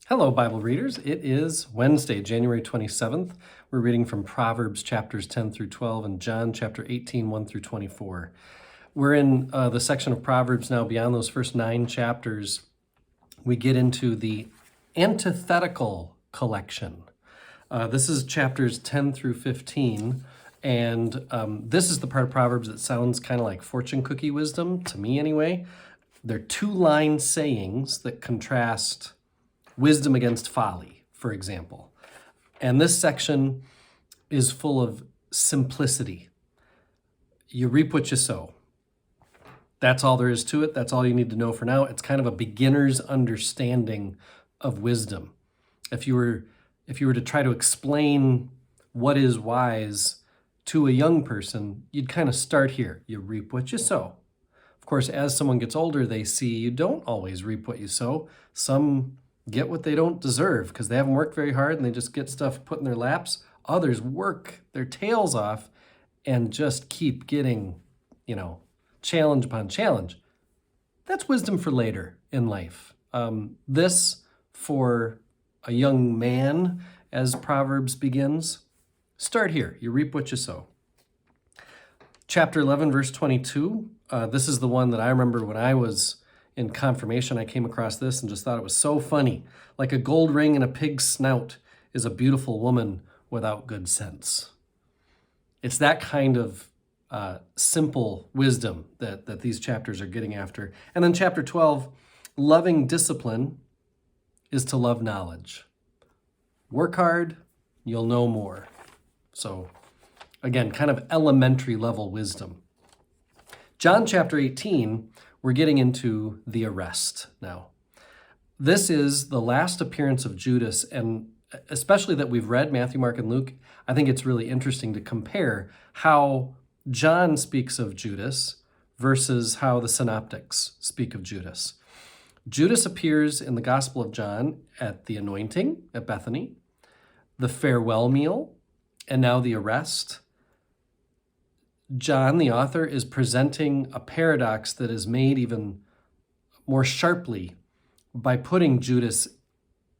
Hello, Bible readers. It is Wednesday, January 27th. We're reading from Proverbs chapters 10 through 12 and John chapter 18, 1 through 24. We're in the section of Proverbs now beyond those first 9 chapters. We get into the antithetical collection. This is chapters 10 through 15. And this is the part of Proverbs that sounds kind of like fortune cookie wisdom, to me anyway. They're 2-line sayings that contrast wisdom against folly, for example. And this section is full of simplicity. You reap what you sow. That's all there is to it. That's all you need to know for now. It's kind of a beginner's understanding of wisdom. If you were to try to explain what is wise to a young person, you'd kind of start here. You reap what you sow. Of course, as someone gets older, they see you don't always reap what you sow. Some get what they don't deserve because they haven't worked very hard and they just get stuff put in their laps. Others work their tails off and just keep getting, challenge upon challenge. That's wisdom for later in life. This, for a young man, as Proverbs begins, start here. You reap what you sow. Chapter 11, verse 22. This is the one that I remember when I was in confirmation. I came across this and just thought it was so funny. Like a gold ring in a pig's snout is a beautiful woman without good sense. It's that kind of simple wisdom that these chapters are getting after. And then chapter 12, loving discipline is to love knowledge. Work hard, you'll know more. So again, kind of elementary level wisdom. John chapter 18, we're getting into the arrest now. This is the last appearance of Judas, and especially that we've read Matthew, Mark, and Luke, I think it's really interesting to compare how John speaks of Judas versus how the synoptics speak of Judas. Judas appears in the Gospel of John at the anointing at Bethany, the farewell meal, and now the arrest. John, the author, is presenting a paradox that is made even more sharply by putting Judas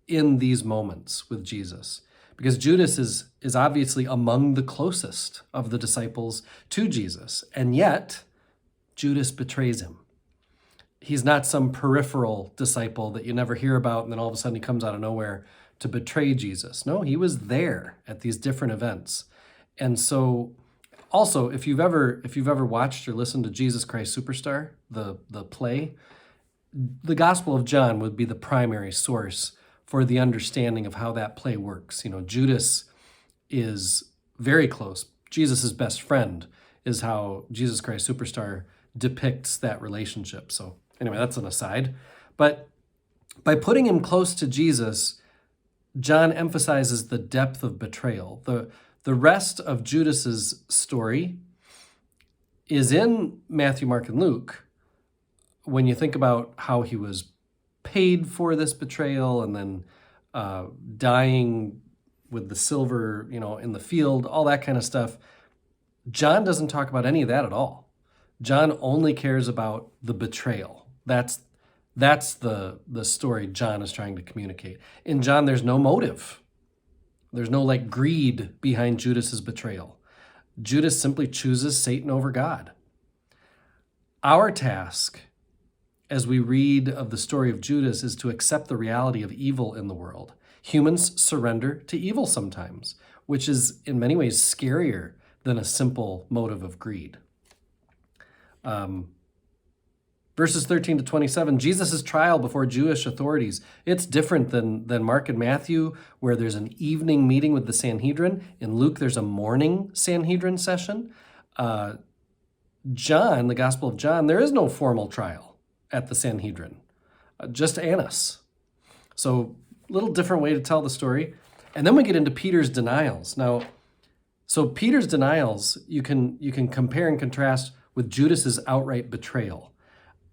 in these moments with Jesus. Because Judas is obviously among the closest of the disciples to Jesus, and yet Judas betrays him. He's not some peripheral disciple that you never hear about and then all of a sudden he comes out of nowhere to betray Jesus. No, he was there at these different events. And so also, if you've ever watched or listened to Jesus Christ Superstar, the play, the Gospel of John would be the primary source for the understanding of how that play works. Judas is very close. Jesus' best friend is how Jesus Christ Superstar depicts that relationship. So anyway, that's an aside. But by putting him close to Jesus, John emphasizes the depth of betrayal. The rest of Judas's story is in Matthew, Mark, and Luke. When you think about how he was paid for this betrayal and then dying with the silver, in the field, all that kind of stuff, John doesn't talk about any of that at all. John only cares about the betrayal. That's the story John is trying to communicate. In John, there's no motive. There's no greed behind Judas's betrayal. Judas simply chooses Satan over God. Our task as we read of the story of Judas is to accept the reality of evil in the world. Humans surrender to evil sometimes, which is in many ways scarier than a simple motive of greed. Verses 13 to 27, Jesus' trial before Jewish authorities. It's different than Mark and Matthew, where there's an evening meeting with the Sanhedrin. In Luke, there's a morning Sanhedrin session. John, the Gospel of John, there is no formal trial at the Sanhedrin, just Annas. So a little different way to tell the story. And then we get into Peter's denials. Now, so Peter's denials, you can compare and contrast with Judas's outright betrayal.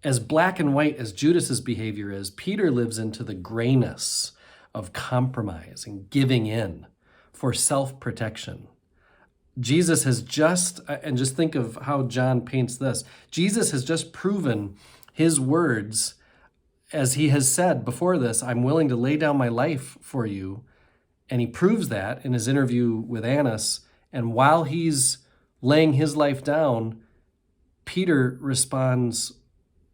As black and white as Judas's behavior is, Peter lives into the grayness of compromise and giving in for self-protection. Jesus has just think of how John paints this. Jesus has just proven his words as he has said before this, I'm willing to lay down my life for you. And he proves that in his interview with Annas. And while he's laying his life down, Peter responds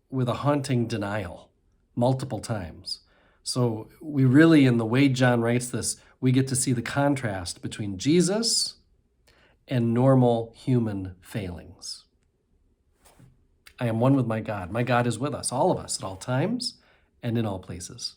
with a haunting denial multiple times. So we really, in the way John writes this, we get to see the contrast between Jesus and normal human failings. I am one with my God. My God is with us, all of us, at all times and in all places.